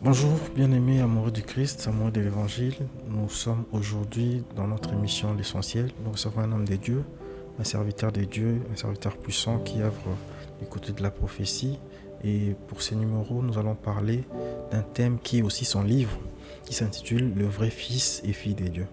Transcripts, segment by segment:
Bonjour, bien-aimés amoureux du Christ, amoureux de l'Évangile. Nous sommes aujourd'hui dans notre émission L'Essentiel. Nous recevons un homme de Dieu, un serviteur de Dieu, un serviteur puissant qui œuvre du côté de la prophétie. Et pour ces numéros, nous allons parler d'un thème qui est aussi son livre, qui s'intitule Le vrai fils et fille de Dieu.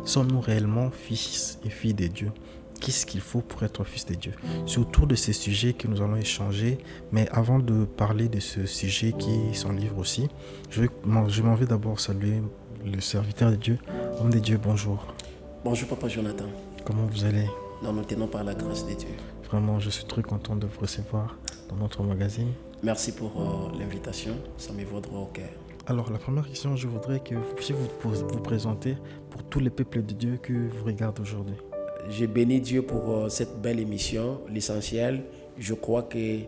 Sommes-nous réellement fils et filles de Dieu? Qu'est-ce qu'il faut pour être fils de Dieu? C'est autour de ces sujets que nous allons échanger. Mais avant de parler de ce sujet qui est son livre aussi, je m'en vais d'abord saluer le serviteur de Dieu. Homme de Dieu, bonjour. Bonjour Papa Jonathan. Comment vous allez? Nous tenons par la grâce de Dieu. Vraiment, je suis très content de vous recevoir dans notre magazine. Merci pour l'invitation, ça me vaut droit au cœur. Alors, la première question, je voudrais que vous puissiez vous présenter pour tous les peuples de Dieu que vous regardez aujourd'hui. Je bénis Dieu pour cette belle émission, l'essentiel. Je crois que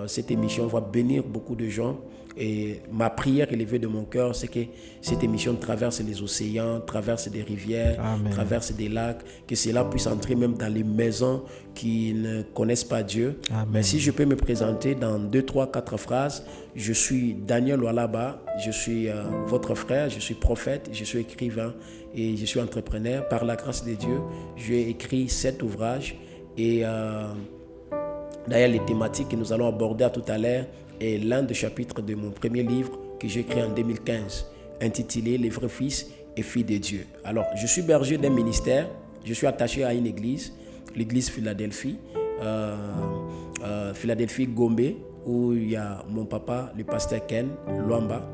cette émission va bénir beaucoup de gens. Et ma prière élevée de mon cœur, c'est que cette émission traverse les océans, traverse des rivières, Amen. traverse des lacs, que cela puisse entrer même dans les maisons qui ne connaissent pas Dieu. Amen. Mais si je peux me présenter dans 2, 3, 4 phrases, je suis Daniel Oualaba, je suis votre frère, je suis prophète, je suis écrivain et je suis entrepreneur. Par la grâce de Dieu, j'ai écrit 7 ouvrages et d'ailleurs les thématiques que nous allons aborder à tout à l'heure est l'un des chapitres de mon premier livre que j'ai écrit en 2015, intitulé Les vrais fils et filles de Dieu. Alors, je suis berger d'un ministère, je suis attaché à une église, l'église Philadelphie, Philadelphie Gombe, où il y a mon papa, le pasteur Ken Luamba.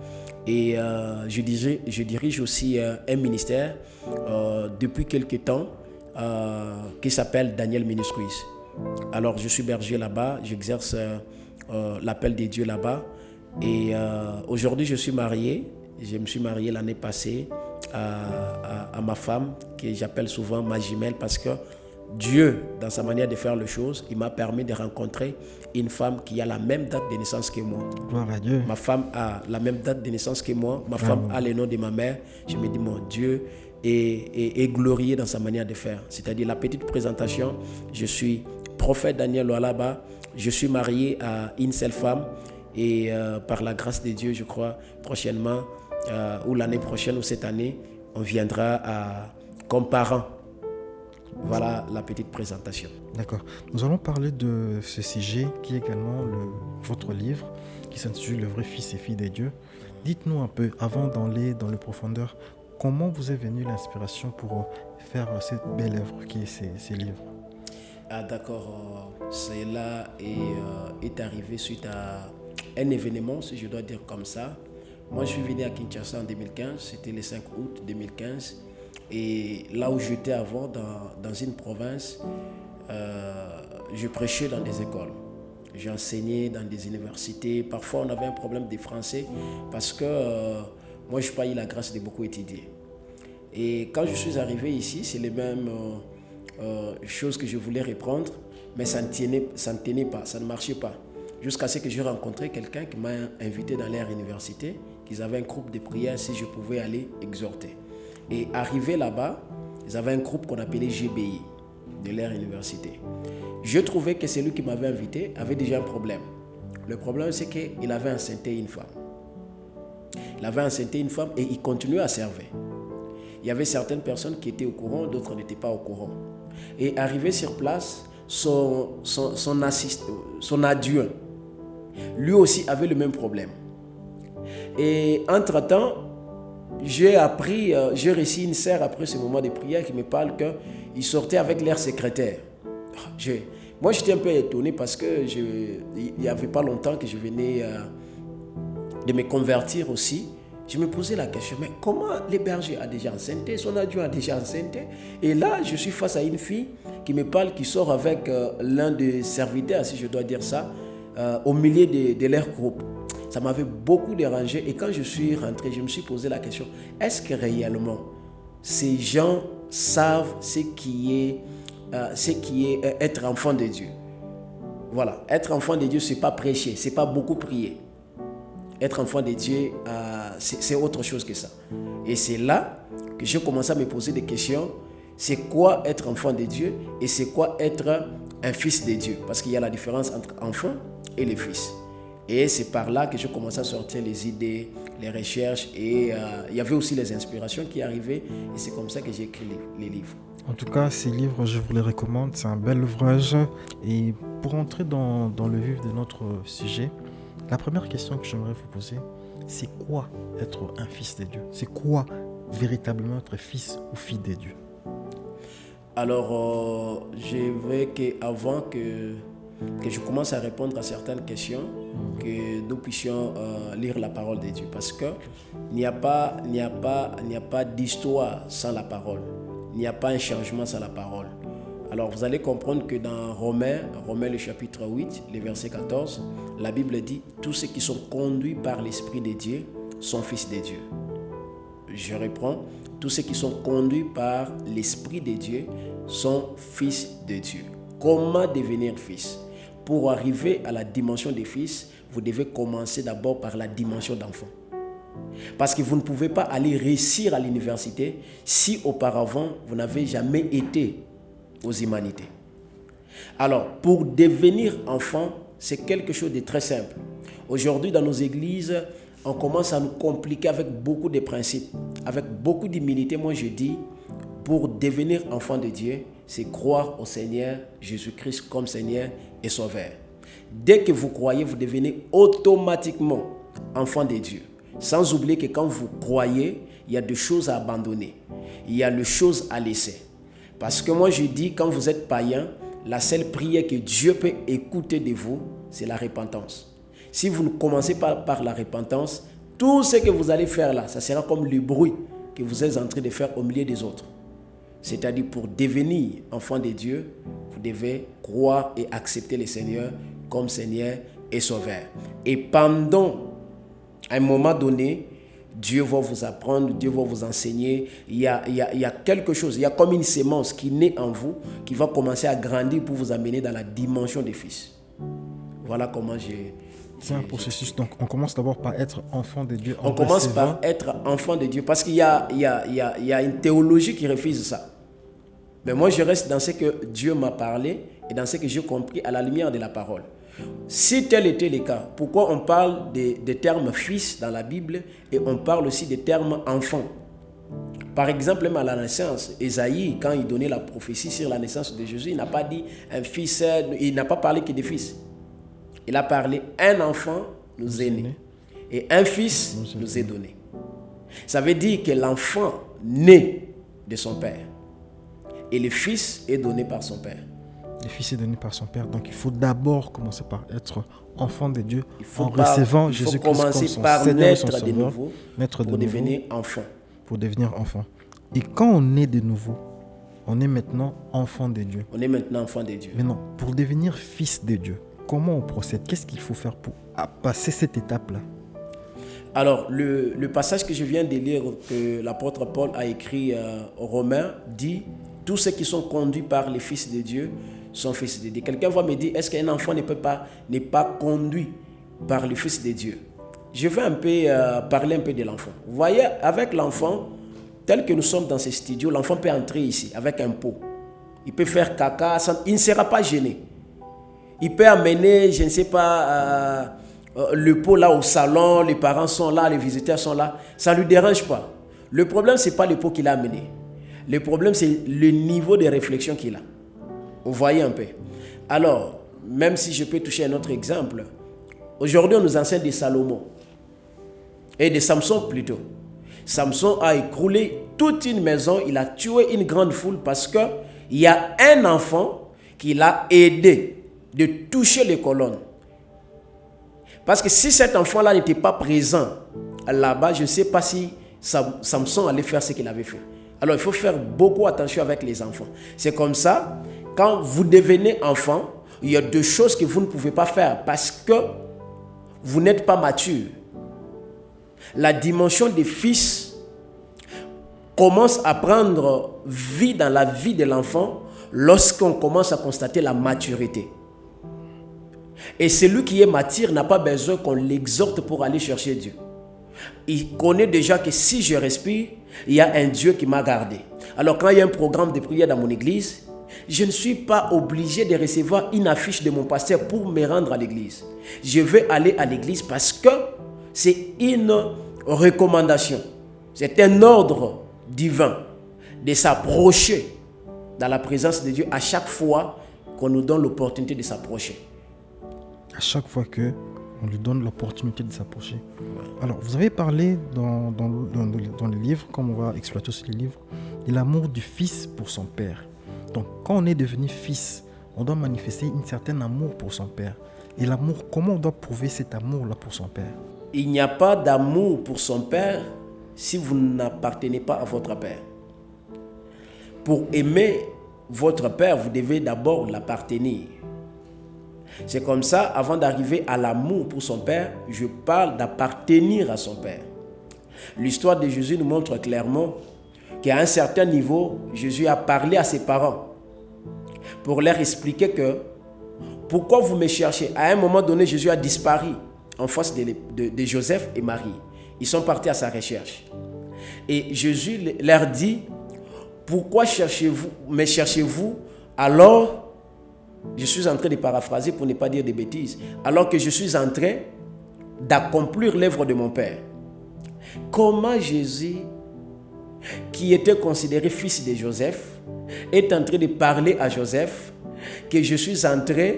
Et je dirige aussi un ministère depuis quelques temps qui s'appelle Daniel Ministries. Alors, je suis berger là-bas, j'exerce l'appel des dieux là-bas. Et aujourd'hui, je suis marié. Je me suis marié l'année passée à ma femme, que j'appelle souvent ma jumelle, parce que Dieu, dans sa manière de faire les choses, il m'a permis de rencontrer une femme qui a la même date de naissance que moi. Gloire à Dieu. Ma femme a la même date de naissance que moi. Ma femme a le nom de ma mère. Je me dis, mon Dieu est glorieux dans sa manière de faire. C'est-à-dire la petite présentation, je suis prophète Daniel Oualaba. Je suis marié à une seule femme et par la grâce de Dieu, je crois, prochainement, ou l'année prochaine ou cette année, on viendra comme parents. Voilà la petite présentation. D'accord. Nous allons parler de ce sujet qui est également votre livre qui s'intitule Le vrai fils et fille de Dieu. Dites-nous un peu, avant d'aller dans le profondeur, comment vous est venue l'inspiration pour faire cette belle œuvre qui est ces livres? Ah d'accord, cela est arrivé suite à un événement, si je dois dire comme ça. Moi, je suis venu à Kinshasa en 2015, c'était le 5 août 2015. Et là où j'étais avant, dans une province, je prêchais dans des écoles. J'ai enseigné dans des universités. Parfois, on avait un problème de français parce que moi, je n'ai pas eu la grâce de beaucoup étudier. Et quand je suis arrivé ici, c'est les mêmes choses que je voulais reprendre, mais ça ne tenait pas, ça ne marchait pas. Jusqu'à ce que j'ai rencontré quelqu'un qui m'a invité dans leur université, qu'ils avaient un groupe de prière si je pouvais aller exhorter. Et arrivé là-bas, ils avaient un groupe qu'on appelait GBI de leur université. Je trouvais que celui qui m'avait invité avait déjà un problème. Le problème, c'est qu'il avait enceinté une femme. Il avait enceinté une femme et il continuait à servir. Il y avait certaines personnes qui étaient au courant, d'autres n'étaient pas au courant. Et arrivé sur place, son adjoint, lui aussi avait le même problème. Et entre-temps, j'ai reçu une sœur après ce moment de prière qui me parle qu'ils sortaient avec leur secrétaire. Moi, j'étais un peu étonné parce que il n'y avait pas longtemps que je venais de me convertir aussi. Je me posais la question, mais comment le berger a déjà enceinté, son adjoint a déjà enceinté? Et là, je suis face à une fille qui me parle, qui sort avec l'un des serviteurs, si je dois dire ça, au milieu de leur groupe. Ça m'avait beaucoup dérangé et quand je suis rentré, je me suis posé la question, est-ce que réellement ces gens savent ce qui est être enfant de Dieu? Voilà, être enfant de Dieu, ce n'est pas prêcher, ce n'est pas beaucoup prier. Être enfant de Dieu, c'est autre chose que ça. Et c'est là que j'ai commencé à me poser des questions. C'est quoi être enfant de Dieu et c'est quoi être un fils de Dieu? Parce qu'il y a la différence entre enfant et le fils. Et c'est par là que je commençais à sortir les idées, les recherches et il y avait aussi les inspirations qui arrivaient et c'est comme ça que j'ai écrit les livres. En tout cas, ces livres, je vous les recommande. C'est un bel ouvrage. Et pour entrer dans le vif de notre sujet, la première question que j'aimerais vous poser, c'est quoi être un fils de Dieu? C'est quoi véritablement être fils ou fille de Dieu? Alors, je veux qu'avant que je commence à répondre à certaines questions, que nous puissions lire la parole de Dieu. Parce qu'il n'y a pas d'histoire sans la parole. Il n'y a pas un changement sans la parole. Alors vous allez comprendre que dans Romains le chapitre 8, le verset 14, la Bible dit « Tous ceux qui sont conduits par l'Esprit de Dieu sont fils de Dieu ». Je reprends, tous ceux qui sont conduits par l'Esprit de Dieu sont fils de Dieu. Comment devenir fils? Pour arriver à la dimension des fils, vous devez commencer d'abord par la dimension d'enfant. Parce que vous ne pouvez pas aller réussir à l'université si auparavant vous n'avez jamais été aux humanités. Alors, pour devenir enfant, c'est quelque chose de très simple. Aujourd'hui, dans nos églises, on commence à nous compliquer avec beaucoup de principes. Avec beaucoup d'humilité, moi je dis, pour devenir enfant de Dieu, c'est croire au Seigneur Jésus-Christ comme Seigneur et Sauveur. Dès que vous croyez, vous devenez automatiquement enfant de Dieu. Sans oublier que quand vous croyez, il y a des choses à abandonner. Il y a des choses à laisser. Parce que moi je dis, quand vous êtes païen, la seule prière que Dieu peut écouter de vous, c'est la repentance. Si vous ne commencez pas par la repentance, tout ce que vous allez faire là, ça sera comme le bruit que vous êtes en train de faire au milieu des autres. C'est-à-dire pour devenir enfant de Dieu, vous devez croire et accepter le Seigneur comme Seigneur et Sauveur. Et pendant un moment donné, Dieu va vous apprendre, Dieu va vous enseigner. Il y a quelque chose, il y a comme une sémence qui naît en vous, qui va commencer à grandir pour vous amener dans la dimension des fils. Voilà comment c'est un processus. Donc, on commence d'abord par être enfant de Dieu. On commence par être enfant de Dieu parce qu'il y a une théologie qui refuse ça. Mais moi, je reste dans ce que Dieu m'a parlé et dans ce que j'ai compris à la lumière de la parole. Si tel était le cas, pourquoi on parle des termes fils dans la Bible et on parle aussi des termes enfants? Par exemple, même à la naissance, Ésaïe, quand il donnait la prophétie sur la naissance de Jésus, il n'a pas dit un fils, il n'a pas parlé que des fils. Il a parlé un enfant nous est né et un fils nous est donné. Ça veut dire que l'enfant naît de son père et le fils est donné par son père. Le fils est donné par son père, donc il faut d'abord commencer par être enfant de Dieu en recevant Jésus-Christ comme son Seigneur et son Sauveur, naître de nouveau, devenir enfant. Pour devenir enfant. Et quand on est de nouveau, on est maintenant enfant de Dieu. On est maintenant enfant de Dieu. Maintenant, pour devenir fils de Dieu, comment on procède? Qu'est-ce qu'il faut faire pour passer cette étape-là? Alors, le passage que je viens de lire, que l'apôtre Paul a écrit aux Romains, dit « Tous ceux qui sont conduits par les fils de Dieu sont fils de Dieu ». Quelqu'un va me dire, est-ce qu'un enfant n'est pas conduit par le fils de Dieu? Je vais un peu parler un peu de l'enfant. Vous voyez, avec l'enfant, tel que nous sommes dans ce studio, l'enfant peut entrer ici avec un pot. Il peut faire caca, il ne sera pas gêné. Il peut amener, je ne sais pas, le pot là au salon, les parents sont là, les visiteurs sont là. Ça ne lui dérange pas. Le problème, ce n'est pas le pot qu'il a amené. Le problème, c'est le niveau de réflexion qu'il a. Vous voyez un peu. Alors, même si je peux toucher un autre exemple, aujourd'hui, on nous enseigne de Salomon. Et de Samson plutôt. Samson a écroulé toute une maison, il a tué une grande foule parce qu'il y a un enfant qui l'a aidé de toucher les colonnes. Parce que si cet enfant-là n'était pas présent là-bas, je ne sais pas si Samson allait faire ce qu'il avait fait. Alors il faut faire beaucoup attention avec les enfants. C'est comme ça, quand vous devenez enfant, il y a deux choses que vous ne pouvez pas faire parce que vous n'êtes pas mature. La dimension des fils commence à prendre vie dans la vie de l'enfant lorsqu'on commence à constater la maturité. Et celui qui est mature n'a pas besoin qu'on l'exhorte pour aller chercher Dieu. Il connaît déjà que si je respire, il y a un Dieu qui m'a gardé. Alors quand il y a un programme de prière dans mon église, Je ne suis pas obligé de recevoir une affiche de mon pasteur pour me rendre à l'église. Je veux aller à l'église parce que c'est une recommandation. C'est un ordre divin de s'approcher dans la présence de Dieu à chaque fois qu'on nous donne l'opportunité de s'approcher. À chaque fois qu'on lui donne l'opportunité de s'approcher. Alors, vous avez parlé dans les livres, comme on va exploiter aussi les livres, de l'amour du fils pour son père. Donc, quand on est devenu fils, on doit manifester un certain amour pour son père. Et l'amour, comment on doit prouver cet amour-là pour son père? Il n'y a pas d'amour pour son père si vous n'appartenez pas à votre père. Pour aimer votre père, vous devez d'abord l'appartenir. C'est comme ça, avant d'arriver à l'amour pour son père, je parle d'appartenir à son père. L'histoire de Jésus nous montre clairement qu'à un certain niveau, Jésus a parlé à ses parents pour leur expliquer que pourquoi vous me cherchez. À un moment donné, Jésus a disparu en face de Joseph et Marie. Ils sont partis à sa recherche. Et Jésus leur dit, pourquoi me cherchez-vous alors, je suis en train de paraphraser pour ne pas dire des bêtises, alors que je suis en train d'accomplir l'œuvre de mon Père. Comment Jésus, qui était considéré fils de Joseph, est en train de parler à Joseph que je suis en train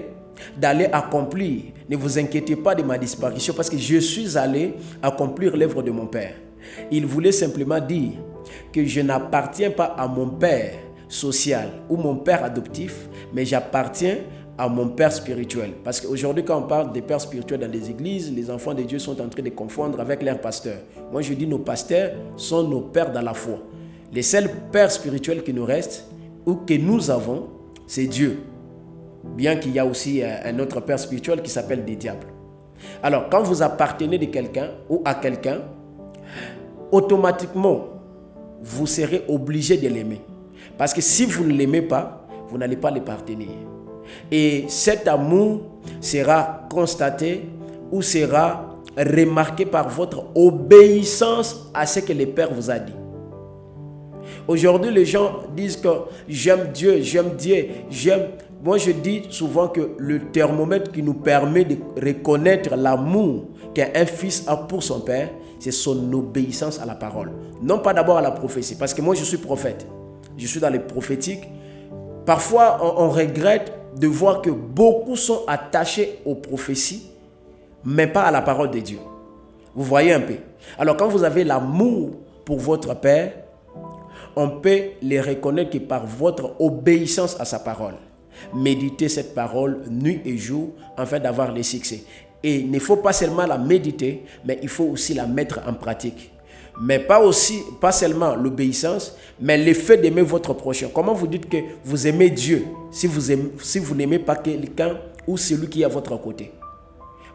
d'aller accomplir. Ne vous inquiétez pas de ma disparition parce que je suis allé accomplir l'œuvre de mon Père. Il voulait simplement dire que je n'appartiens pas à mon Père social ou mon Père adoptif, mais j'appartiens à mon Père spirituel. Parce qu'aujourd'hui, quand on parle des pères spirituels dans les églises, les enfants de Dieu sont en train de confondre avec leurs pasteurs. Moi, je dis nos pasteurs sont nos pères dans la foi. Les seuls pères spirituels qui nous restent ou que nous avons, c'est Dieu. Bien qu'il y a aussi un autre père spirituel qui s'appelle des diables. Alors, quand vous appartenez de quelqu'un ou à quelqu'un, automatiquement, vous serez obligé de l'aimer. Parce que si vous ne l'aimez pas, vous n'allez pas l'appartenir. Et cet amour sera constaté ou sera remarqué par votre obéissance à ce que le Père vous a dit. Aujourd'hui, les gens disent que j'aime Dieu, j'aime. Moi, je dis souvent que le thermomètre qui nous permet de reconnaître l'amour qu'un fils a pour son père, c'est son obéissance à la parole. Non pas d'abord à la prophétie, parce que moi, je suis prophète. Je suis dans les prophétiques. Parfois, on regrette de voir que beaucoup sont attachés aux prophéties, mais pas à la parole de Dieu. Vous voyez un peu. Alors, quand vous avez l'amour pour votre père, on peut les reconnaître que par votre obéissance à sa parole. Méditez cette parole nuit et jour afin d'avoir les succès. Et il ne faut pas seulement la méditer, mais il faut aussi la mettre en pratique. Mais pas seulement l'obéissance, mais le fait d'aimer votre prochain. Comment vous dites que vous aimez Dieu si vous n'aimez pas quelqu'un ou celui qui est à votre côté?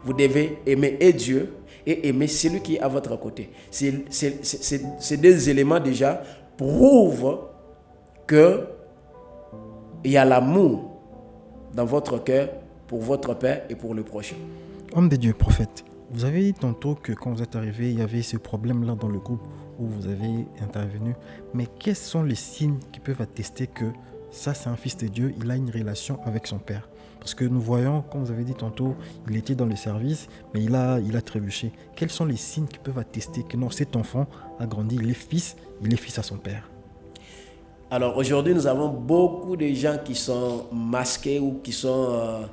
Vous devez aimer et Dieu et aimer celui qui est à votre côté. Ces deux éléments déjà prouvent qu'il y a l'amour dans votre cœur pour votre Père et pour le prochain. Homme de Dieu, prophète, vous avez dit tantôt que quand vous êtes arrivé, il y avait ce problème-là dans le groupe où vous avez intervenu. Mais quels sont les signes qui peuvent attester que ça, c'est un fils de Dieu, il a une relation avec son Père? Parce que nous voyons, comme vous avez dit tantôt, il était dans le service, mais il a trébuché. Quels sont les signes qui peuvent attester que non, cet enfant a grandi, il est fils à son Père? Alors aujourd'hui, nous avons beaucoup de gens qui sont masqués ou qui sont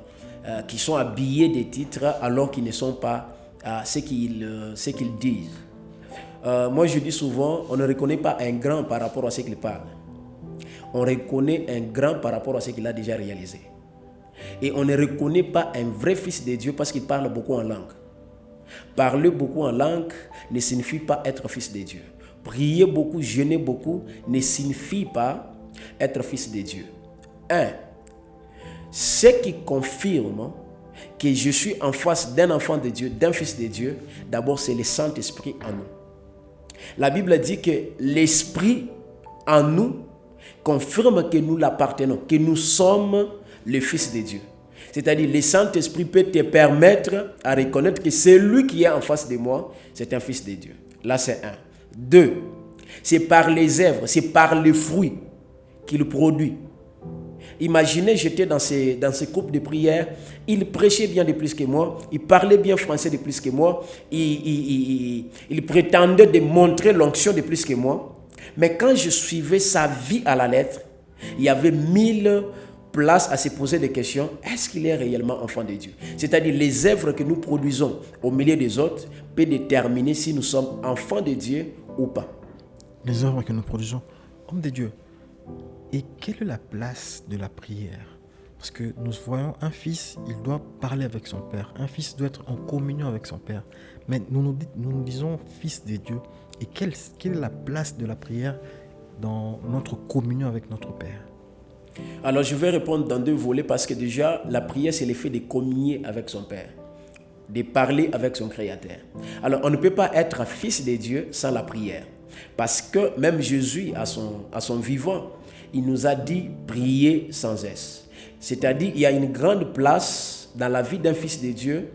habillés des titres alors qu'ils ne sont pas ce qu'ils disent. Moi, je dis souvent, on ne reconnaît pas un grand par rapport à ce qu'il parle. On reconnaît un grand par rapport à ce qu'il a déjà réalisé. Et on ne reconnaît pas un vrai fils de Dieu parce qu'il parle beaucoup en langue. Parler beaucoup en langue ne signifie pas être fils de Dieu. Prier beaucoup, jeûner beaucoup ne signifie pas être fils de Dieu. Ce qui confirme que je suis en face d'un enfant de Dieu, d'un fils de Dieu, d'abord c'est le Saint-Esprit en nous. La Bible dit que l'Esprit en nous confirme que nous l'appartenons, que nous sommes le fils de Dieu. C'est-à-dire le Saint-Esprit peut te permettre à reconnaître que celui qui est en face de moi, c'est un fils de Dieu. Là c'est un. 2, c'est par les œuvres, c'est par les fruits qu'il produit. Imaginez, j'étais dans ces groupes de prière, il prêchait bien de plus que moi, il parlait bien français de plus que moi, il prétendait démontrer l'onction de plus que moi. Mais quand je suivais sa vie à la lettre, il y avait 1000 places à se poser des questions. Est-ce qu'il est réellement enfant de Dieu? C'est-à-dire les œuvres que nous produisons au milieu des autres peuvent déterminer si nous sommes enfants de Dieu ou pas. Les œuvres que nous produisons, homme de Dieu. Et quelle est la place de la prière? Parce que nous voyons un fils, il doit parler avec son père. Un fils doit être en communion avec son père. Mais nous disons fils de Dieu. Et quelle est la place de la prière dans notre communion avec notre Père? Alors je vais répondre dans 2 volets parce que déjà la prière c'est l'effet de communier avec son Père, de parler avec son Créateur. Alors on ne peut pas être fils de Dieu sans la prière. Parce que même Jésus à son vivant, il nous a dit prier sans cesse. C'est-à-dire il y a une grande place dans la vie d'un fils de Dieu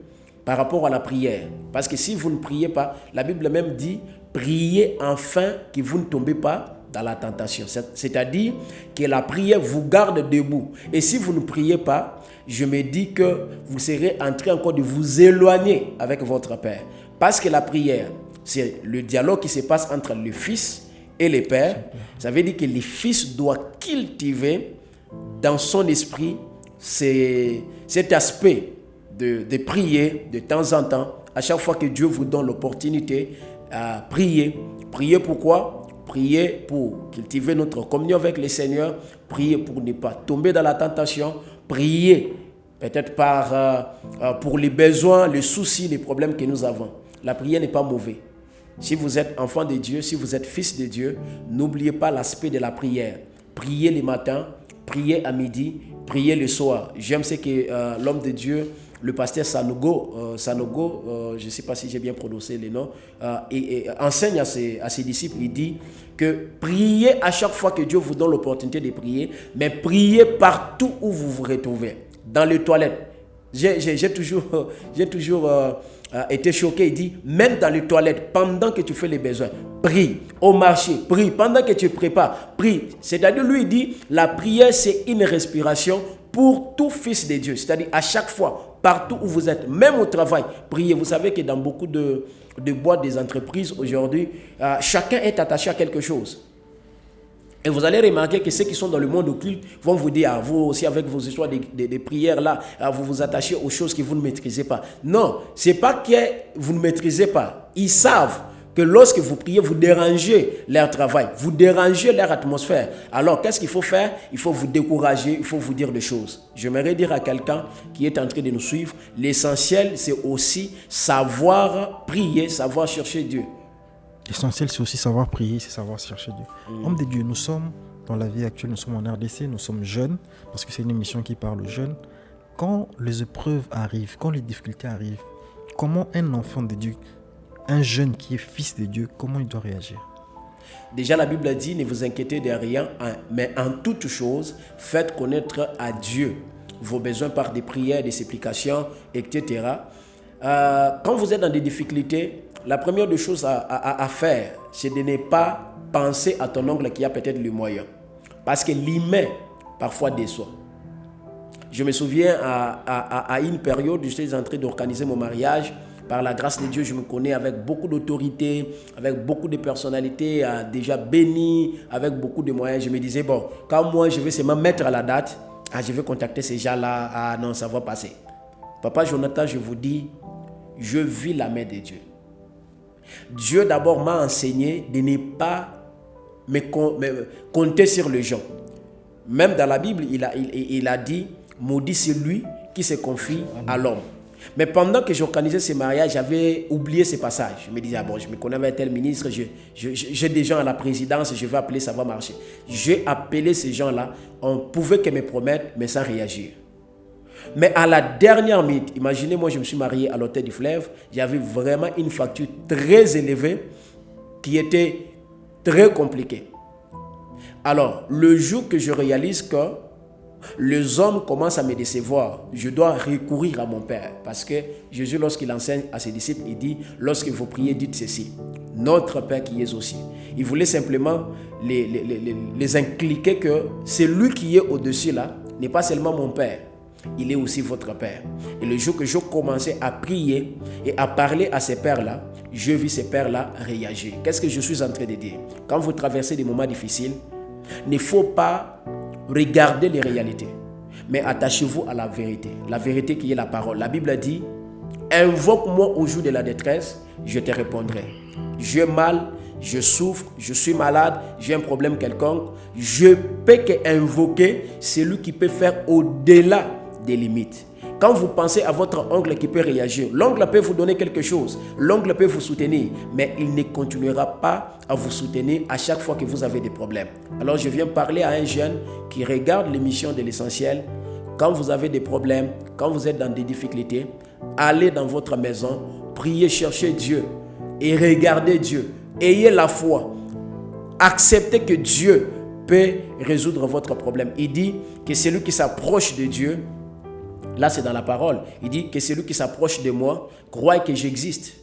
par rapport à la prière. Parce que si vous ne priez pas, la Bible même dit priez afin que vous ne tombez pas dans la tentation. C'est-à-dire que la prière vous garde debout. Et si vous ne priez pas, je me dis que vous serez en train encore de vous éloigner avec votre Père. Parce que la prière, c'est le dialogue qui se passe entre le Fils et le Père. Ça veut dire que le Fils doit cultiver dans son esprit cet aspect de prier de temps en temps. À chaque fois que Dieu vous donne l'opportunité à prier. Prier pourquoi? Prier pour cultiver notre communion avec le Seigneur. Prier pour ne pas tomber dans la tentation. Prier peut-être pour les besoins, les soucis, les problèmes que nous avons. La prière n'est pas mauvaise. Si vous êtes enfant de Dieu, si vous êtes fils de Dieu, n'oubliez pas l'aspect de la prière. Priez le matin, priez à midi, priez le soir. J'aime ce que l'homme de Dieu, le pasteur Sanogo, je ne sais pas si j'ai bien prononcé les noms, et enseigne à ses disciples. Il dit que priez à chaque fois que Dieu vous donne l'opportunité de prier, mais priez partout où vous vous retrouvez. Dans les toilettes. J'ai toujours été choqué. Il dit, même dans les toilettes, pendant que tu fais les besoins, prie. Au marché, prie. Pendant que tu prépares, prie. C'est-à-dire, lui, il dit, la prière, c'est une respiration pour tout fils de Dieu. C'est-à-dire, à chaque fois, partout où vous êtes, même au travail, priez. Vous savez que dans beaucoup de boîtes, des entreprises, aujourd'hui, chacun est attaché à quelque chose. Et vous allez remarquer que ceux qui sont dans le monde occulte vont vous dire, vous aussi avec vos histoires de prières là, vous vous attachez aux choses que vous ne maîtrisez pas. Non, ce n'est pas que vous ne maîtrisez pas. Ils savent que lorsque vous priez, vous dérangez leur travail, vous dérangez leur atmosphère. Alors, qu'est-ce qu'il faut faire? Il faut vous décourager, il faut vous dire des choses. J'aimerais dire à quelqu'un qui est en train de nous suivre, l'essentiel, c'est aussi savoir prier, savoir chercher Dieu. L'essentiel, c'est aussi savoir prier, c'est savoir chercher Dieu. Homme de Dieu, nous sommes dans la vie actuelle, nous sommes en RDC, nous sommes jeunes, parce que c'est une émission qui parle aux jeunes. Quand les épreuves arrivent, quand les difficultés arrivent, comment un enfant de Dieu, un jeune qui est fils de Dieu, comment il doit réagir? Déjà, la Bible dit, ne vous inquiétez de rien, mais en toute chose, faites connaître à Dieu vos besoins par des prières, des supplications, etc. Quand vous êtes dans des difficultés, la première des choses à faire, c'est de ne pas penser à ton oncle qui a peut-être le moyen. Parce que l'humain, parfois, déçoit. Je me souviens, à une période, j'étais en train d'organiser mon mariage. Par la grâce de Dieu, je me connais avec beaucoup d'autorité, avec beaucoup de personnalités, déjà bénies, avec beaucoup de moyens. Je me disais, bon, quand moi, je vais seulement mettre à la date, je vais contacter ces gens-là, non, ça va passer. Papa Jonathan, je vous dis, je vis la main de Dieu. Dieu d'abord m'a enseigné de ne pas me compter sur les gens. Même dans la Bible, il a dit, maudit celui qui se confie à l'homme. Mais pendant que j'organisais ce mariage, j'avais oublié ce passage. Je me disais, bon, je me connais avec tel ministre, j'ai des gens à la présidence, je vais appeler, ça va marcher. J'ai appelé ces gens-là, on pouvait que me promettre, mais sans réagir. Mais à la dernière minute, imaginez, moi je me suis marié à l'hôtel du Fleuve, j'avais vraiment une facture très élevée qui était très compliquée. Alors, le jour que je réalise que les hommes commencent à me décevoir, je dois recourir à mon Père. Parce que Jésus, lorsqu'il enseigne à ses disciples, il dit, lorsque vous priez, dites ceci, notre Père qui est aux cieux. Il voulait simplement les inculquer que celui qui est au-dessus là n'est pas seulement mon Père, il est aussi votre Père. Et le jour que je commençais à prier et à parler à ces pères-là, je vis ces pères-là réagir. Qu'est-ce que je suis en train de dire? Quand vous traversez des moments difficiles, il ne faut pas regarder les réalités, mais attachez-vous à la vérité qui est la parole. La Bible dit, invoque-moi au jour de la détresse, je te répondrai. J'ai mal, je souffre, je suis malade, j'ai un problème quelconque. Je peux qu'invoquer celui qui peut faire au-delà des limites. Quand vous pensez à votre oncle qui peut réagir, l'oncle peut vous donner quelque chose, l'oncle peut vous soutenir, mais il ne continuera pas à vous soutenir à chaque fois que vous avez des problèmes. Alors je viens parler à un jeune qui regarde l'émission de l'essentiel. Quand vous avez des problèmes, quand vous êtes dans des difficultés, allez dans votre maison, priez, cherchez Dieu et regardez Dieu. Ayez la foi. Acceptez que Dieu peut résoudre votre problème. Il dit que celui qui s'approche de Dieu, là c'est dans la parole, il dit que celui qui s'approche de moi croit que j'existe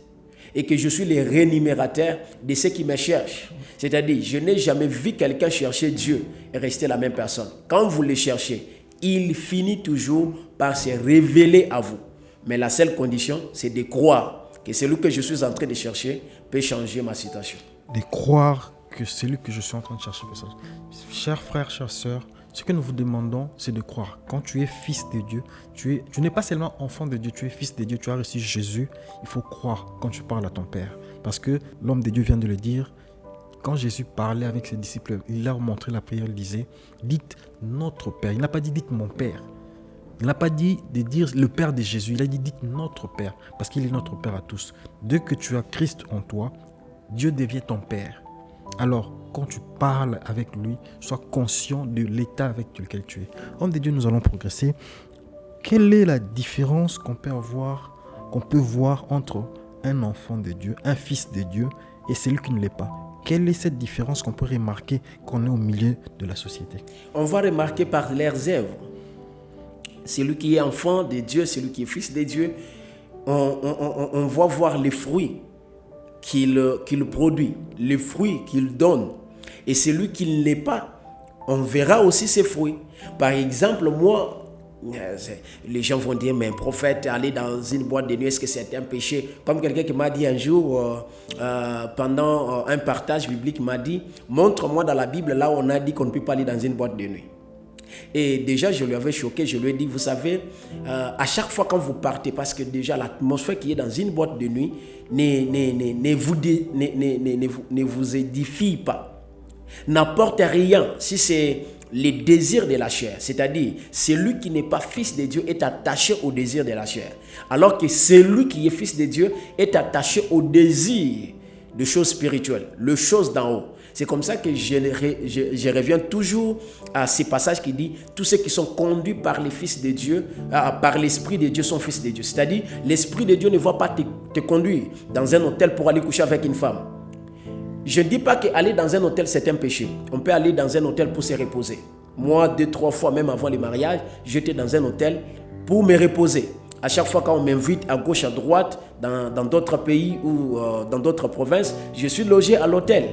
et que je suis le rémunérateur de ceux qui me cherchent. C'est-à-dire, je n'ai jamais vu quelqu'un chercher Dieu et rester la même personne. Quand vous le cherchez, il finit toujours par se révéler à vous. Mais la seule condition, c'est de croire que celui que je suis en train de chercher peut changer ma situation. De croire que celui que je suis en train de chercher peut changer. Chers frères, chères sœurs, ce que nous vous demandons, c'est de croire. Quand tu es fils de Dieu, tu n'es pas seulement enfant de Dieu, tu es fils de Dieu, tu as reçu Jésus. Il faut croire quand tu parles à ton Père. Parce que l'homme de Dieu vient de le dire. Quand Jésus parlait avec ses disciples, il leur montrait la prière, il disait, dites notre Père. Il n'a pas dit dites mon Père. Il n'a pas dit de dire le Père de Jésus. Il a dit dites notre Père. Parce qu'il est notre Père à tous. Dès que tu as Christ en toi, Dieu devient ton Père. Alors, quand tu parles avec lui, sois conscient de l'état avec lequel tu es. Homme de Dieu, nous allons progresser. Quelle est la différence qu'on peut voir entre un enfant de Dieu, un fils de Dieu et celui qui ne l'est pas? Quelle est cette différence qu'on peut remarquer quand on est au milieu de la société? On va remarquer par leurs œuvres. Celui qui est enfant de Dieu, celui qui est fils de Dieu, on va voir les fruits qu'il produit, les fruits qu'il donne. Et celui qui ne l'est pas, on verra aussi ses fruits. Par exemple, moi, les gens vont dire, mais un prophète, aller dans une boîte de nuit, est-ce que c'est un péché? Comme quelqu'un qui m'a dit un jour, pendant un partage biblique, il m'a dit, montre-moi dans la Bible, là où on a dit qu'on ne peut pas aller dans une boîte de nuit. Et déjà, je lui avais choqué, je lui ai dit, vous savez, à chaque fois quand vous partez, parce que déjà l'atmosphère qui est dans une boîte de nuit ne vous édifie pas. N'apporte rien si c'est les désirs de la chair. C'est-à-dire, celui qui n'est pas fils de Dieu est attaché au désir de la chair. Alors que celui qui est fils de Dieu est attaché au désir de choses spirituelles, les choses d'en haut. C'est comme ça que je reviens toujours à ces passages qui disent tous ceux qui sont conduits par les fils de Dieu, par l'Esprit de Dieu sont fils de Dieu. C'est-à-dire, l'Esprit de Dieu ne va pas te conduire dans un hôtel pour aller coucher avec une femme. Je ne dis pas qu'aller dans un hôtel, c'est un péché. On peut aller dans un hôtel pour se reposer. Moi, 2-3 fois, même avant le mariage, j'étais dans un hôtel pour me reposer. À chaque fois qu'on m'invite à gauche, à droite, dans d'autres pays ou dans d'autres provinces, je suis logé à l'hôtel.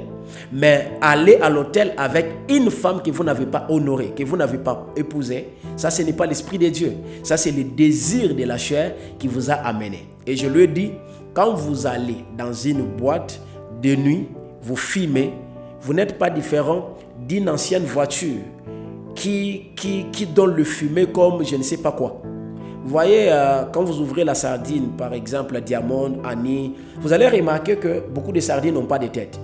Mais aller à l'hôtel avec une femme que vous n'avez pas honorée, que vous n'avez pas épousée, ça, ce n'est pas l'Esprit de Dieu. Ça, c'est le désir de la chair qui vous a amené. Et je lui ai dit, quand vous allez dans une boîte de nuit, vous fumez, vous n'êtes pas différent d'une ancienne voiture qui donne le fumet comme je ne sais pas quoi. Vous voyez, quand vous ouvrez la sardine, par exemple, Diamond, Annie, vous allez remarquer que beaucoup de sardines n'ont pas de tête.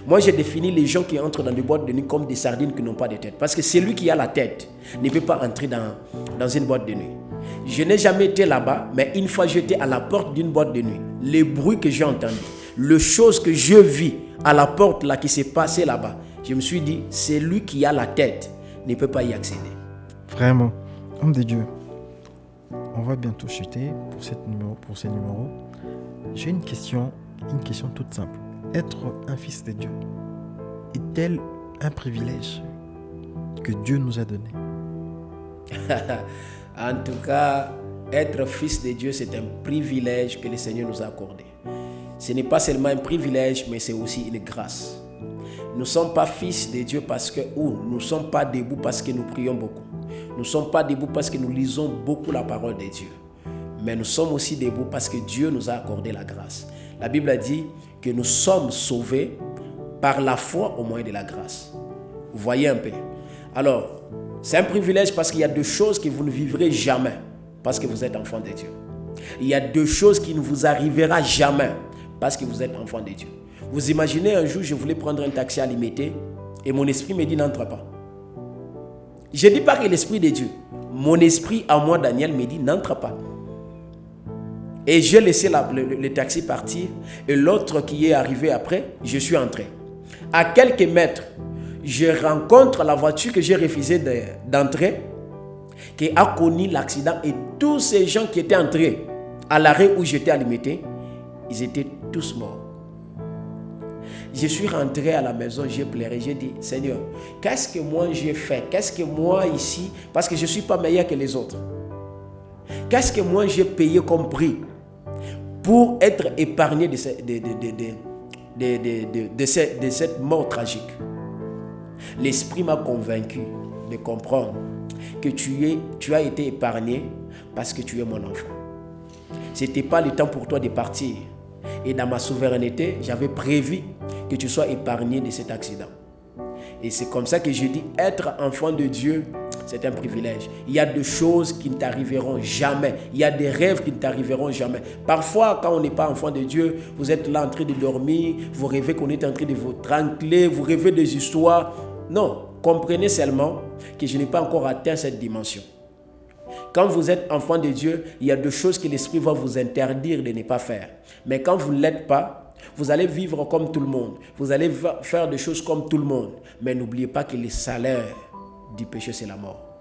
Moi, j'ai défini les gens qui entrent dans des boîtes de nuit comme des sardines qui n'ont pas de tête. Parce que celui qui a la tête ne peut pas entrer dans une boîte de nuit. Je n'ai jamais été là-bas, mais une fois j'étais à la porte d'une boîte de nuit. Les bruits que j'ai entendus, les choses que je vis à la porte là qui s'est passé là-bas, je me suis dit, celui qui a la tête ne peut pas y accéder. Vraiment, homme de Dieu, on va bientôt chuter pour ces numéros. J'ai une question toute simple. Être un fils de Dieu est-elle un privilège que Dieu nous a donné? En tout cas, être fils de Dieu, c'est un privilège que le Seigneur nous a accordé. Ce n'est pas seulement un privilège, mais c'est aussi une grâce. Nous ne sommes pas fils de Dieu parce que, ou nous ne sommes pas debout parce que nous prions beaucoup. Nous ne sommes pas debout parce que nous lisons beaucoup la parole de Dieu. Mais nous sommes aussi debout parce que Dieu nous a accordé la grâce. La Bible a dit que nous sommes sauvés par la foi au moyen de la grâce. Vous voyez un peu. Alors, c'est un privilège parce qu'il y a deux choses que vous ne vivrez jamais parce que vous êtes enfant de Dieu. Il y a deux choses qui ne vous arrivera jamais parce que vous êtes enfant de Dieu. Vous imaginez un jour, je voulais prendre un taxi à Limité et mon esprit me dit n'entre pas. Je ne dis pas que l'esprit de Dieu, mon esprit à moi, Daniel, me dit n'entre pas. Et j'ai laissé le taxi partir et l'autre qui est arrivé après, je suis entré. À quelques mètres, je rencontre la voiture que j'ai refusé d'entrer, qui a connu l'accident et tous ces gens qui étaient entrés à l'arrêt où j'étais à Limité, ils étaient tous morts. Je suis rentré à la maison, j'ai pleuré, j'ai dit, Seigneur, qu'est-ce que moi j'ai fait? Qu'est-ce que moi ici, parce que je ne suis pas meilleur que les autres. Qu'est-ce que moi j'ai payé comme prix pour être épargné de cette mort tragique? L'Esprit m'a convaincu de comprendre que tu as été épargné parce que tu es mon enfant. Ce n'était pas le temps pour toi de partir. Et dans ma souveraineté, j'avais prévu que tu sois épargné de cet accident. Et c'est comme ça que je dis, être enfant de Dieu, c'est un privilège. Il y a des choses qui ne t'arriveront jamais. Il y a des rêves qui ne t'arriveront jamais. Parfois, quand on n'est pas enfant de Dieu, vous êtes là en train de dormir, vous rêvez qu'on est en train de vous tranquiller, vous rêvez des histoires. Non, comprenez seulement que je n'ai pas encore atteint cette dimension. Quand vous êtes enfant de Dieu, il y a des choses que l'Esprit va vous interdire de ne pas faire. Mais quand vous ne l'êtes pas, vous allez vivre comme tout le monde. Vous allez faire des choses comme tout le monde. Mais n'oubliez pas que le salaire du péché, c'est la mort.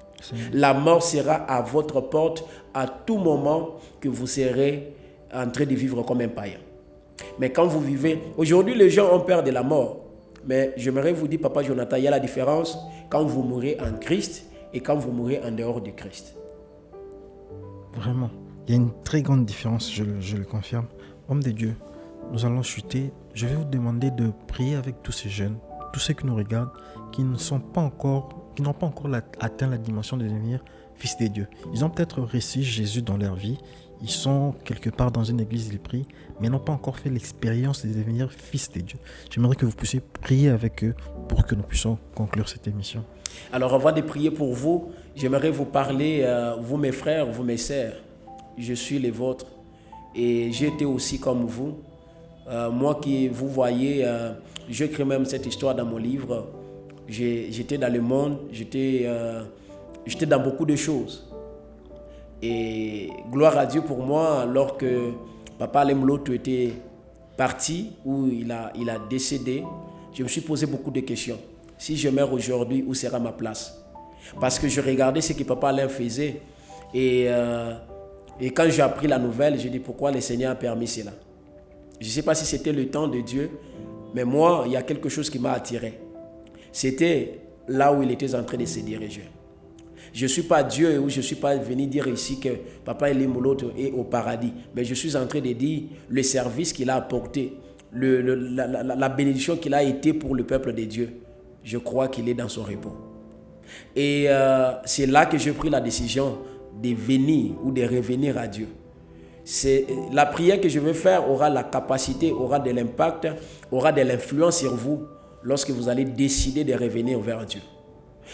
La mort sera à votre porte à tout moment que vous serez en train de vivre comme un païen. Mais quand vous vivez... Aujourd'hui, les gens ont peur de la mort. Mais j'aimerais vous dire, Papa Jonathan, il y a la différence quand vous mourrez en Christ et quand vous mourrez en dehors du Christ. Vraiment, il y a une très grande différence, je le confirme. Homme de Dieu, nous allons chuter. Je vais vous demander de prier avec tous ces jeunes, tous ceux qui nous regardent, qui n'ont pas encore atteint la dimension de devenir fils de Dieu. Ils ont peut-être reçu Jésus dans leur vie, ils sont quelque part dans une église, ils prient, mais n'ont pas encore fait l'expérience de devenir fils de Dieu. J'aimerais que vous puissiez prier avec eux pour que nous puissions conclure cette émission. Alors avant de prier pour vous, j'aimerais vous parler, vous mes frères, vous mes sœurs. Je suis les vôtres et j'ai été aussi comme vous. Moi qui vous voyez, j'écris même cette histoire dans mon livre. J'étais dans le monde, j'étais dans beaucoup de choses. Et gloire à Dieu pour moi, alors que Papa Lemloto était parti, ou il a décédé, je me suis posé beaucoup de questions. Si je meurs aujourd'hui, où sera ma place? Parce que je regardais ce que Papa Alain faisait. Et quand j'ai appris la nouvelle, j'ai dit pourquoi le Seigneur a permis cela. Je ne sais pas si c'était le temps de Dieu, mais moi, il y a quelque chose qui m'a attiré. C'était là où il était en train de se diriger. Je ne suis pas Dieu ou je ne suis pas venu dire ici que Papa Lemloto est au paradis. Mais je suis en train de dire le service qu'il a apporté, la bénédiction qu'il a été pour le peuple de Dieu. Je crois qu'il est dans son repos. Et c'est là que j'ai pris la décision de venir ou de revenir à Dieu. La prière que je vais faire aura la capacité, aura de l'impact, aura de l'influence sur vous lorsque vous allez décider de revenir vers Dieu.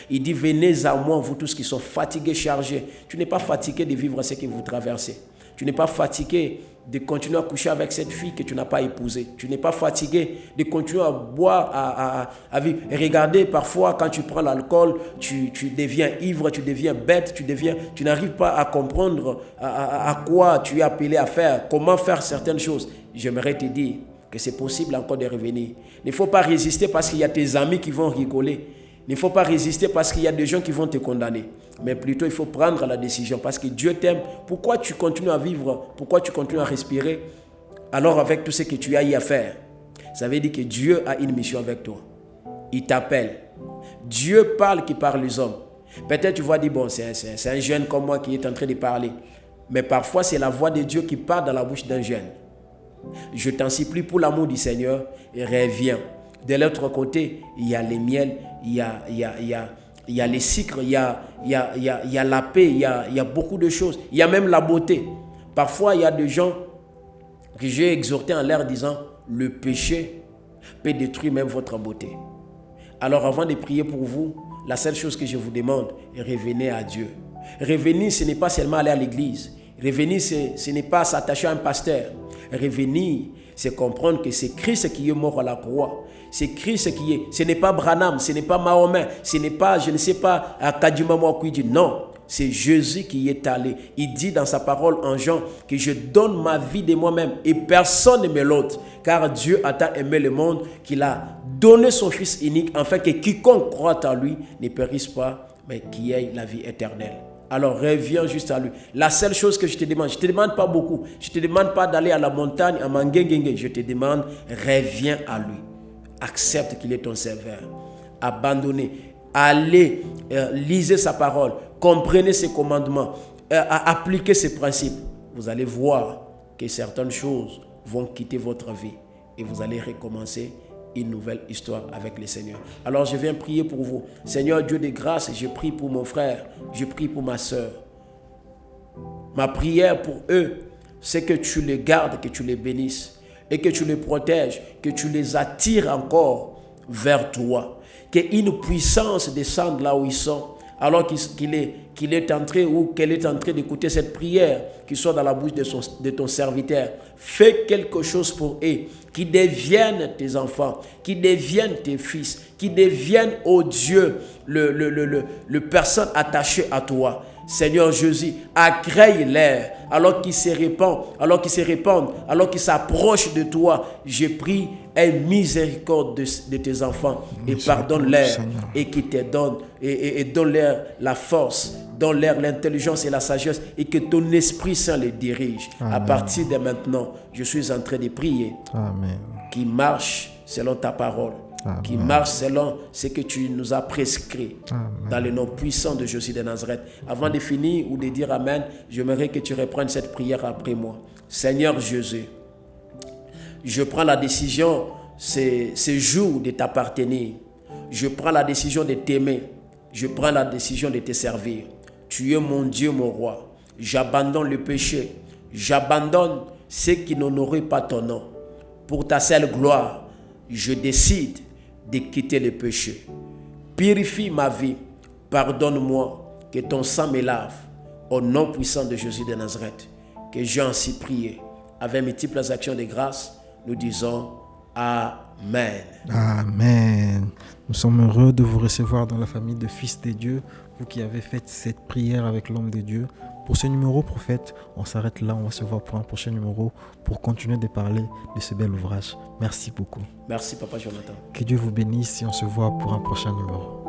Il dit, venez à moi, vous tous qui sont fatigués, chargés. Tu n'es pas fatigué de vivre ce que vous traversez. Tu n'es pas fatigué de continuer à coucher avec cette fille que tu n'as pas épousée. Tu n'es pas fatigué de continuer à boire, à vivre. Et regardez, parfois, quand tu prends l'alcool, tu deviens ivre, tu deviens bête, tu n'arrives pas à comprendre à quoi tu es appelé à faire, comment faire certaines choses. J'aimerais te dire que c'est possible encore de revenir. Il ne faut pas résister parce qu'il y a tes amis qui vont rigoler. Il ne faut pas résister parce qu'il y a des gens qui vont te condamner. Mais plutôt, il faut prendre la décision parce que Dieu t'aime. Pourquoi tu continues à vivre? Pourquoi tu continues à respirer? Alors, avec tout ce que tu as eu à faire, ça veut dire que Dieu a une mission avec toi. Il t'appelle. Dieu parle qui parle les hommes. Peut-être tu vas dire, bon, c'est un jeune comme moi qui est en train de parler. Mais parfois, c'est la voix de Dieu qui parle dans la bouche d'un jeune. Je t'en supplie pour l'amour du Seigneur et reviens. De l'autre côté, il y a les miels, il y a les sucres, il y a la paix, il y a beaucoup de choses. Il y a même la beauté. Parfois, il y a des gens que j'ai exhortés en l'air disant, le péché peut détruire même votre beauté. Alors avant de prier pour vous, la seule chose que je vous demande, revenez à Dieu. Revenir, ce n'est pas seulement aller à l'église. Revenir, ce n'est pas s'attacher à un pasteur. Revenir, c'est comprendre que c'est Christ qui est mort à la croix. C'est Christ qui est. Ce n'est pas Branham, ce n'est pas Mahomet, ce n'est pas, je ne sais pas, Kadima Mouakoudi. Non, c'est Jésus qui est allé. Il dit dans sa parole en Jean que je donne ma vie de moi-même et personne ne me l'ôte. Car Dieu a tant aimé le monde qu'il a donné son Fils unique afin que quiconque croit en lui ne périsse pas, mais qu'il ait la vie éternelle. Alors reviens juste à lui. La seule chose que je te demande, je ne te demande pas beaucoup. Je ne te demande pas d'aller à la montagne, à Manguenguengue. Je te demande, reviens à lui. Accepte qu'il est ton serveur. Abandonnez. Allez, lisez sa parole. Comprenez ses commandements. Appliquez ses principes. Vous allez voir que certaines choses vont quitter votre vie. Et vous allez recommencer une nouvelle histoire avec le Seigneur. Alors je viens prier pour vous. Seigneur Dieu de grâce, je prie pour mon frère, je prie pour ma soeur. Ma prière pour eux, c'est que tu les gardes, que tu les bénisses et que tu les protèges, que tu les attires encore vers toi. Qu'une puissance descende là où ils sont, alors qu'il est en train ou qu'elle est en train d'écouter cette prière qui soit dans la bouche de ton serviteur. Fais quelque chose pour eux, qui deviennent tes enfants, qui deviennent tes fils, qui deviennent, oh Dieu, le personne attachée à toi. Seigneur Jésus, agrée-les alors qu'ils se répandent, alors qu'ils s'approchent de toi. Je prie, aie miséricorde de tes enfants et pardonne-leur et qui te donne et donne-leur la force, donne-leur l'intelligence et la sagesse et que ton Esprit Saint les dirige. Amen. À partir de maintenant, je suis en train de prier. Amen. Qui marche selon ta parole. Amen. Qui marche selon ce que tu nous as prescrit. Amen. Dans le nom puissant de Jésus de Nazareth. Avant de finir ou de dire Amen, j'aimerais que tu reprennes cette prière après moi. Seigneur Jésus, je prends la décision ces jours de t'appartenir. Je prends la décision de t'aimer. Je prends la décision de te servir. Tu es mon Dieu, mon roi. J'abandonne le péché. J'abandonne ce qui n'honorait pas ton nom. Pour ta seule gloire, je décide de quitter le péché. Purifie ma vie. Pardonne-moi. Que ton sang me lave. Au nom puissant de Jésus de Nazareth. Que j'ai ainsi prié. Avec multiples actions de grâce, nous disons Amen. Amen. Nous sommes heureux de vous recevoir dans la famille de Fils de Dieu, vous qui avez fait cette prière avec l'homme de Dieu. Pour ce numéro, prophète, on s'arrête là, on va se voir pour un prochain numéro pour continuer de parler de ce bel ouvrage. Merci beaucoup. Merci, Papa Jonathan. Que Dieu vous bénisse et on se voit pour un prochain numéro.